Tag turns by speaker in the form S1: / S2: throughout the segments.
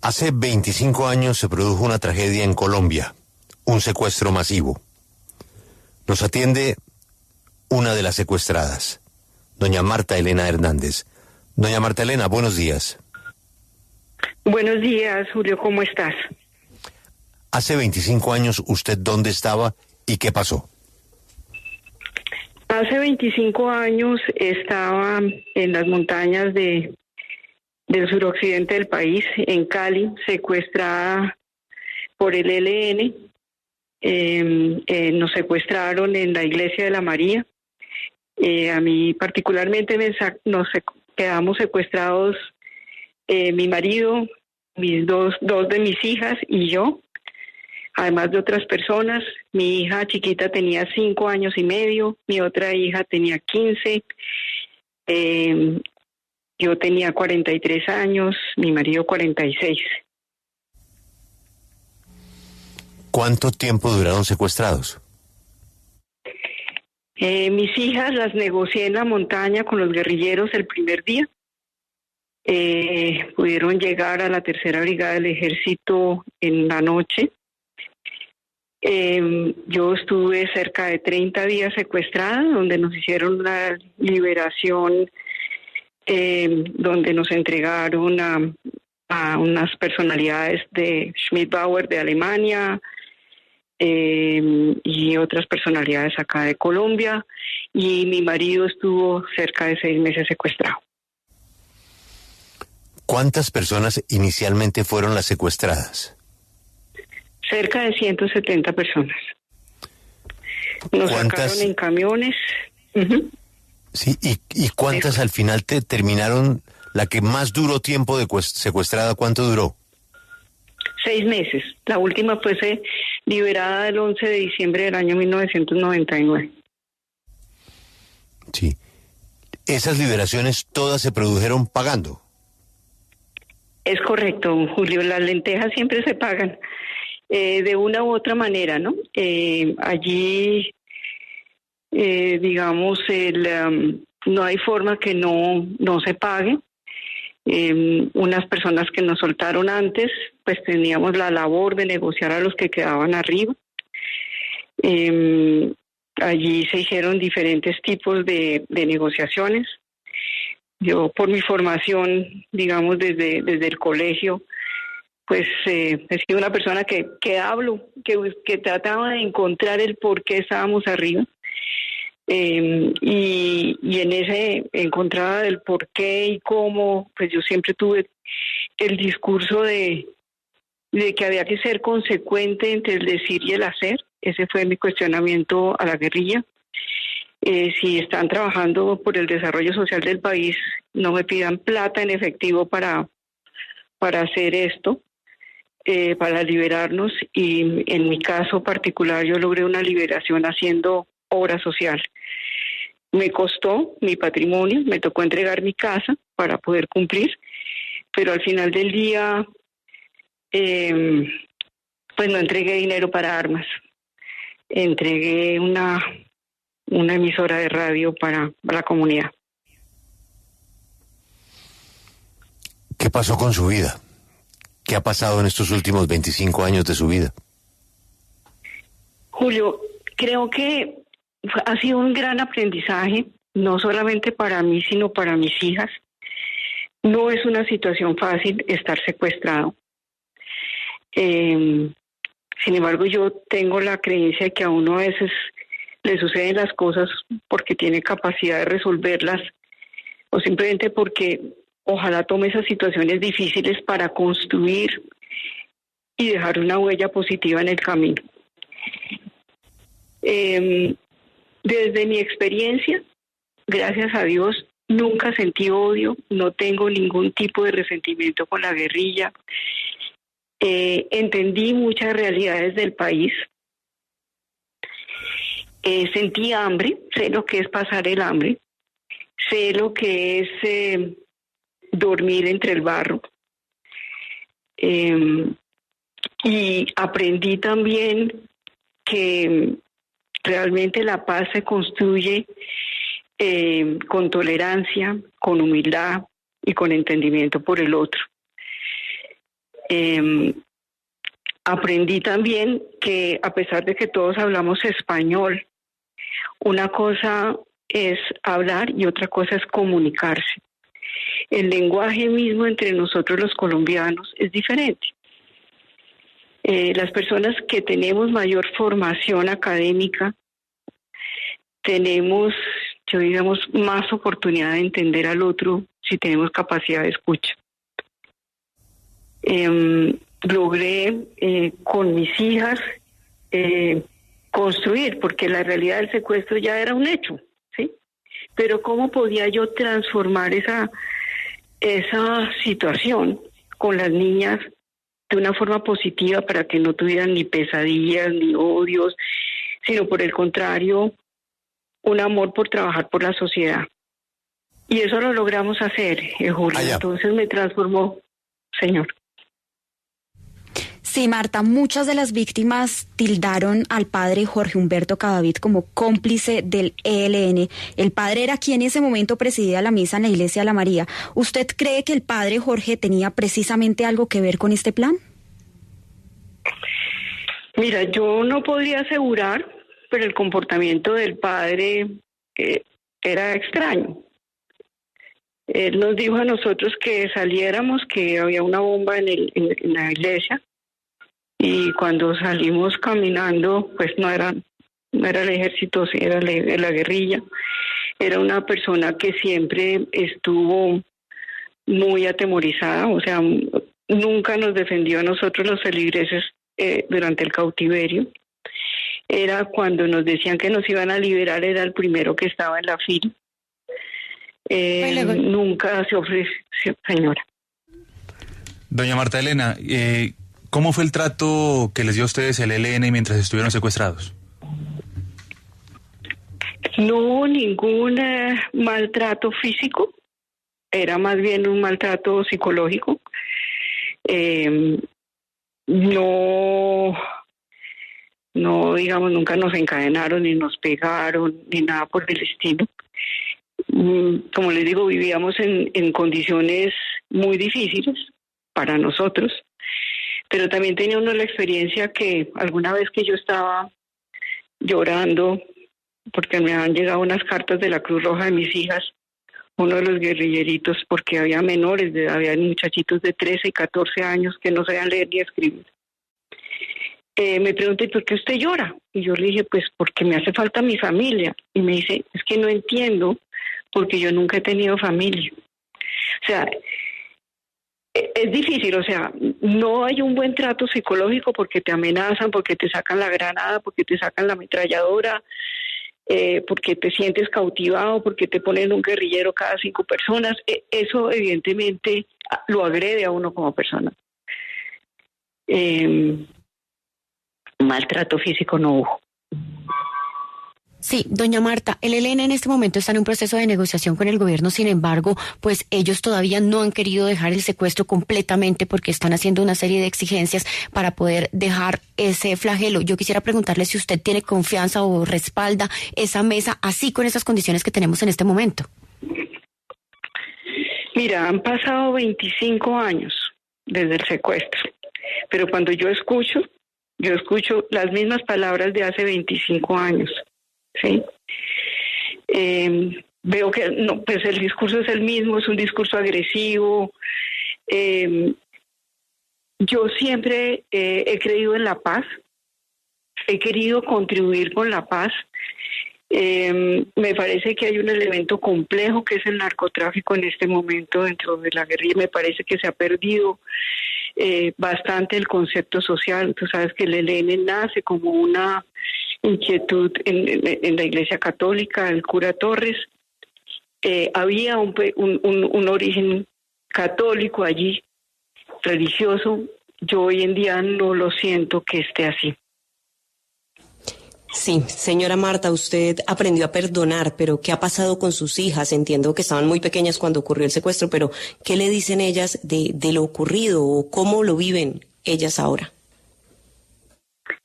S1: Hace 25 años se produjo una tragedia en Colombia, un secuestro masivo. Nos atiende una de las secuestradas, doña Marta Elena Hernández. Doña Marta Elena, buenos días.
S2: Buenos días, Julio, ¿cómo estás?
S1: Hace 25 años, ¿usted dónde estaba y qué pasó?
S2: Hace 25 años estaba en las montañas del suroccidente del país, en Cali, secuestrada por el ELN. Nos secuestraron en la iglesia de la María. A mí particularmente quedamos secuestrados mi marido, dos de mis hijas y yo, además de otras personas. Mi hija chiquita tenía 5 años y medio, mi otra hija tenía 15, yo tenía 43 años, mi marido 46.
S1: ¿Cuánto tiempo duraron secuestrados?
S2: Mis hijas las negocié en la montaña con los guerrilleros el primer día. Pudieron llegar a la tercera brigada del ejército en la noche. Yo estuve cerca de 30 días secuestrada, donde nos hicieron una liberación, donde nos entregaron a unas personalidades de Schmidt-Bauer de Alemania, y otras personalidades acá de Colombia, y mi marido estuvo cerca de 6 meses secuestrado.
S1: ¿Cuántas personas inicialmente fueron las secuestradas?
S2: Cerca de 170 personas. Nos sacaron en camiones. Uh-huh.
S1: Sí, ¿y cuántas al final terminaron? La que más duró tiempo de secuestrada, ¿cuánto duró?
S2: 6 meses. La última fue liberada el 11 de diciembre del año 1999.
S1: Sí. ¿Esas liberaciones todas se produjeron pagando?
S2: Es correcto, Julio. Las lentejas siempre se pagan de una u otra manera, ¿no? Allí, digamos, no hay forma que no se pague. Unas personas que nos soltaron antes, pues teníamos la labor de negociar a los que quedaban arriba. Allí se hicieron diferentes tipos de negociaciones. Yo, por mi formación, digamos, desde el colegio, pues he sido una persona que hablo, que trataba de encontrar el por qué estábamos arriba. Y en ese encontrada del por qué y cómo, pues yo siempre tuve el discurso de que había que ser consecuente entre el decir y el hacer. Ese fue mi cuestionamiento a la guerrilla. Si están trabajando por el desarrollo social del país, no me pidan plata en efectivo para hacer esto, para liberarnos. Y en mi caso particular, yo logré una liberación haciendo obra social. Me costó mi patrimonio, me tocó entregar mi casa para poder cumplir, pero al final del día, pues no entregué dinero para armas. Entregué una emisora de radio para la comunidad.
S1: ¿Qué pasó con su vida? ¿Qué ha pasado en estos últimos 25 años de su vida?
S2: Julio, creo que ha sido un gran aprendizaje, no solamente para mí, sino para mis hijas. No es una situación fácil estar secuestrado. Sin embargo, yo tengo la creencia de que a uno a veces le suceden las cosas porque tiene capacidad de resolverlas, o simplemente porque ojalá tome esas situaciones difíciles para construir y dejar una huella positiva en el camino. Desde mi experiencia, gracias a Dios, nunca sentí odio, no tengo ningún tipo de resentimiento con la guerrilla. Entendí muchas realidades del país. Sentí hambre, sé lo que es pasar el hambre, sé lo que es dormir entre el barro. Y aprendí también que realmente la paz se construye con tolerancia, con humildad y con entendimiento por el otro. Aprendí también que a pesar de que todos hablamos español, una cosa es hablar y otra cosa es comunicarse. El lenguaje mismo entre nosotros los colombianos es diferente. Las personas que tenemos mayor formación académica tenemos, digamos, más oportunidad de entender al otro si tenemos capacidad de escucha. Logré con mis hijas construir, porque la realidad del secuestro ya era un hecho, ¿sí? Pero ¿cómo podía yo transformar esa situación con las niñas de una forma positiva para que no tuvieran ni pesadillas ni odios, sino por el contrario, un amor por trabajar por la sociedad? Y eso lo logramos hacer, Julio. Entonces me transformó, señor.
S3: Sí, Marta, muchas de las víctimas tildaron al padre Jorge Humberto Cadavid como cómplice del ELN. El padre era quien en ese momento presidía la misa en la iglesia de la María. ¿Usted cree que el padre Jorge tenía precisamente algo que ver con este plan?
S2: Mira, yo no podría asegurar, pero el comportamiento del padre era extraño. Él nos dijo a nosotros que saliéramos, que había una bomba en la iglesia. Y cuando salimos caminando, pues no era el ejército, sí, era la guerrilla. Era una persona que siempre estuvo muy atemorizada, o sea, nunca nos defendió a nosotros los feligreses durante el cautiverio. Era cuando nos decían que nos iban a liberar, era el primero que estaba en la fila. Nunca se ofreció, señora.
S4: Doña Marta Elena, ¿cómo fue el trato que les dio a ustedes el ELN mientras estuvieron secuestrados?
S2: No hubo ningún maltrato físico, era más bien un maltrato psicológico. No, digamos, nunca nos encadenaron, ni nos pegaron, ni nada por el estilo. Como les digo, vivíamos en condiciones muy difíciles para nosotros. Pero también tenía uno la experiencia que alguna vez que yo estaba llorando, porque me han llegado unas cartas de la Cruz Roja de mis hijas, uno de los guerrilleritos, porque había menores, había muchachitos de 13 y 14 años que no sabían leer ni escribir. Me preguntó, ¿y por qué usted llora? Y yo le dije, pues porque me hace falta mi familia. Y me dice, es que no entiendo, porque yo nunca he tenido familia. O sea, es difícil, o sea, no hay un buen trato psicológico porque te amenazan, porque te sacan la granada, porque te sacan la ametralladora, porque te sientes cautivado, porque te ponen un guerrillero cada 5 personas. Eso evidentemente lo agrede a uno como persona. Maltrato físico no hubo.
S5: Sí, doña Marta, el ELN en este momento está en un proceso de negociación con el gobierno, sin embargo, pues ellos todavía no han querido dejar el secuestro completamente porque están haciendo una serie de exigencias para poder dejar ese flagelo. Yo quisiera preguntarle si usted tiene confianza o respalda esa mesa así con esas condiciones que tenemos en este momento.
S2: Mira, han pasado 25 años desde el secuestro, pero cuando yo escucho las mismas palabras de hace 25 años. Sí, veo que no, pues el discurso es el mismo, es un discurso agresivo. Yo siempre he creído en la paz, he querido contribuir con la paz. Me parece que hay un elemento complejo que es el narcotráfico en este momento dentro de la guerrilla. Me parece que se ha perdido bastante el concepto social. Tú sabes que el ELN nace como una inquietud en la Iglesia Católica. El cura Torres, había un origen católico allí, religioso. Yo hoy en día no lo siento que esté así.
S6: Sí, señora Marta, usted aprendió a perdonar, pero ¿qué ha pasado con sus hijas? Entiendo que estaban muy pequeñas cuando ocurrió el secuestro, pero ¿qué le dicen ellas de lo ocurrido o cómo lo viven ellas ahora?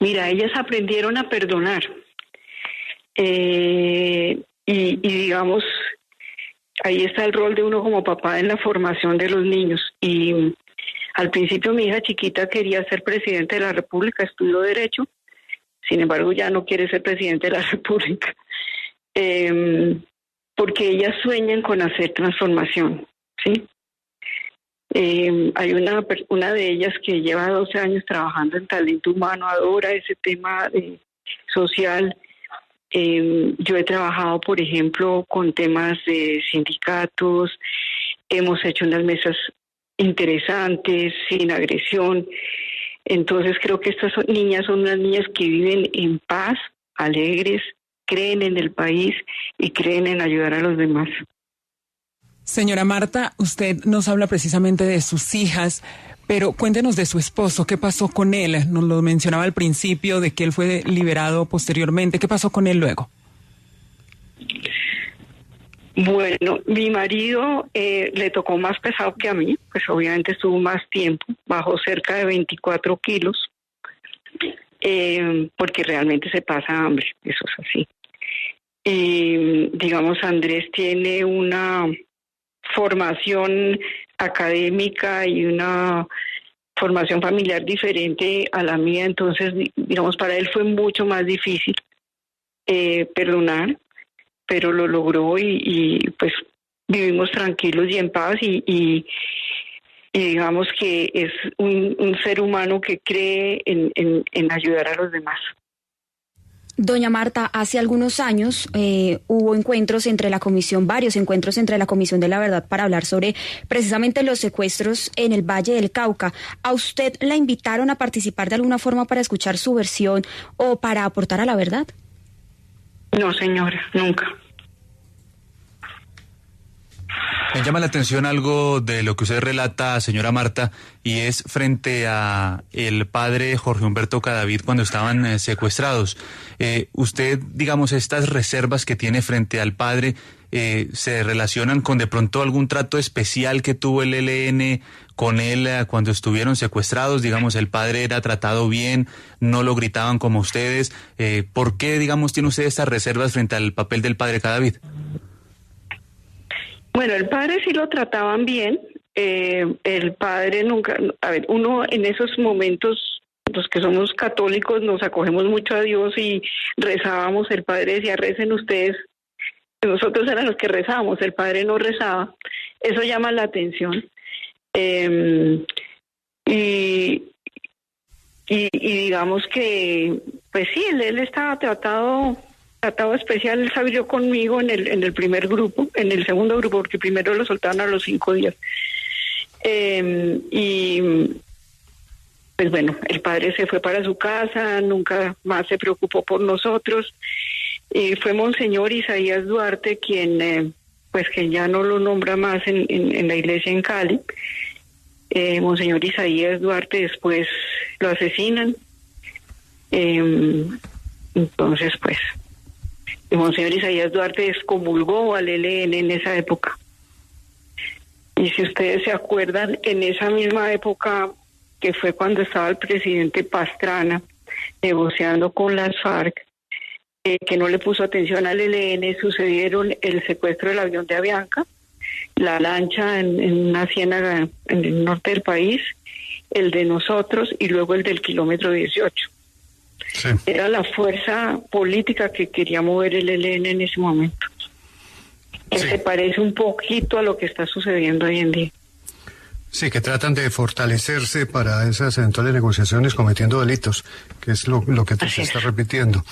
S2: Mira, ellas aprendieron a perdonar. Y digamos, ahí está el rol de uno como papá en la formación de los niños. Y Al principio mi hija chiquita quería ser presidente de la República, estudió Derecho, sin embargo ya no quiere ser presidente de la República, porque ellas sueñan con hacer transformación, ¿sí? Hay una de ellas que lleva 12 años trabajando en talento humano, adora ese tema social. Yo he trabajado, por ejemplo, con temas de sindicatos, hemos hecho unas mesas interesantes, sin agresión. Entonces creo que estas niñas son unas niñas que viven en paz, alegres, creen en el país y creen en ayudar a los demás.
S7: Señora Marta, usted nos habla precisamente de sus hijas, pero cuéntenos de su esposo. ¿Qué pasó con él? Nos lo mencionaba al principio de que él fue liberado posteriormente. ¿Qué pasó con él luego?
S2: Bueno, mi marido le tocó más pesado que a mí, pues obviamente estuvo más tiempo, bajó cerca de 24 kilos, porque realmente se pasa hambre, eso es así. Digamos, Andrés tiene una formación académica y una formación familiar diferente a la mía, entonces, digamos, para él fue mucho más difícil perdonar, pero lo logró y pues vivimos tranquilos y en paz y digamos que es un ser humano que cree en ayudar a los demás.
S3: Doña Marta, hace algunos años hubo encuentros entre la comisión, varios encuentros entre la Comisión de la Verdad para hablar sobre precisamente los secuestros en el Valle del Cauca. ¿A usted la invitaron a participar de alguna forma para escuchar su versión o para aportar a la verdad?
S2: No, señora, nunca.
S4: Me llama la atención algo de lo que usted relata, señora Marta, y es frente a el padre Jorge Humberto Cadavid cuando estaban secuestrados. Usted, digamos, estas reservas que tiene frente al padre, ¿se relacionan con de pronto algún trato especial que tuvo el ELN con él cuando estuvieron secuestrados? Digamos, el padre era tratado bien, no lo gritaban como ustedes. ¿Por qué, digamos, tiene usted estas reservas frente al papel del padre Cadavid?
S2: Bueno, el padre sí lo trataban bien. El padre nunca... A ver, uno en esos momentos, los que somos católicos, nos acogemos mucho a Dios y rezábamos. El padre decía, recen ustedes. Nosotros eran los que rezábamos, el padre no rezaba. Eso llama la atención. Y digamos que, pues sí, él estaba tratado especial. Él salió conmigo en el primer grupo, en el segundo grupo, porque primero lo soltaron a los 5 días. Y pues bueno, el padre se fue para su casa, nunca más se preocupó por nosotros. Y fue Monseñor Isaías Duarte quien, pues que ya no lo nombra más en la iglesia en Cali. Monseñor Isaías Duarte después lo asesinan. Entonces, pues, Monseñor Isaías Duarte excomulgó al ELN en esa época. Y si ustedes se acuerdan, en esa misma época, que fue cuando estaba el presidente Pastrana negociando con las FARC, que no le puso atención al ELN, sucedieron el secuestro del avión de Avianca, la lancha en una ciénaga en el norte del país, el de nosotros y luego el del kilómetro 18. Sí. Era la fuerza política que quería mover el ELN en ese momento. Sí. Se parece un poquito a lo que está sucediendo hoy en día.
S8: Sí, que tratan de fortalecerse para esas eventuales negociaciones cometiendo delitos, que es lo que se está repitiendo.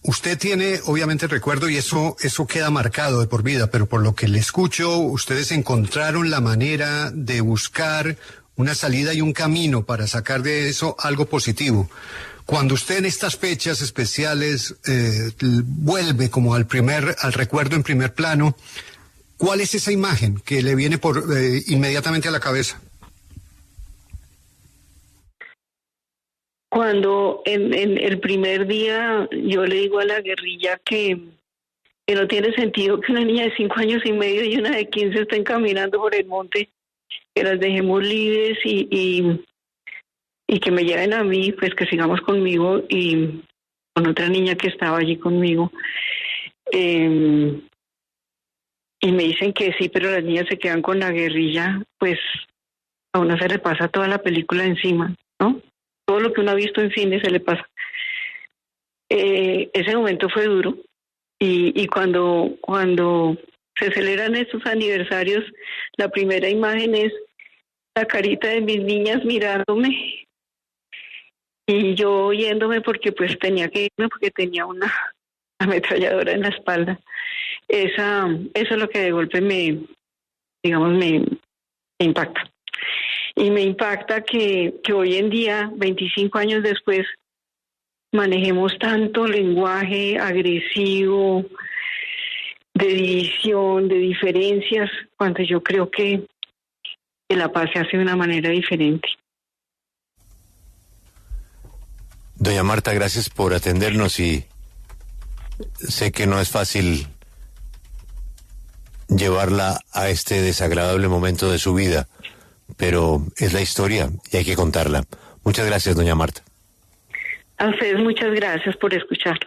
S8: Usted tiene, obviamente, recuerdo, y eso queda marcado de por vida, pero por lo que le escucho, ustedes encontraron la manera de buscar una salida y un camino para sacar de eso algo positivo. Cuando usted en estas fechas especiales vuelve como al recuerdo en primer plano, ¿cuál es esa imagen que le viene inmediatamente a la cabeza?
S2: Cuando en el primer día yo le digo a la guerrilla que no tiene sentido que una niña de 5 años y medio y una de 15 estén caminando por el monte, que las dejemos libres y que me lleven a mí, pues que sigamos conmigo y con otra niña que estaba allí conmigo. Y me dicen que sí, pero las niñas se quedan con la guerrilla, pues a uno se le pasa toda la película encima, ¿no? Todo lo que uno ha visto en cine se le pasa. Ese momento fue duro y cuando se celebran estos aniversarios, la primera imagen es la carita de mis niñas mirándome y yo oyéndome porque pues tenía que irme porque tenía una ametralladora en la espalda. Eso es lo que de golpe me impacta. Y me impacta que hoy en día, 25 años después, manejemos tanto lenguaje agresivo, de división, de diferencias, cuando yo creo que la paz se hace de una manera diferente.
S1: Doña Marta, gracias por atendernos y sé que no es fácil llevarla a este desagradable momento de su vida, pero es la historia y hay que contarla. Muchas gracias, doña Marta.
S2: A ustedes muchas gracias por escuchar.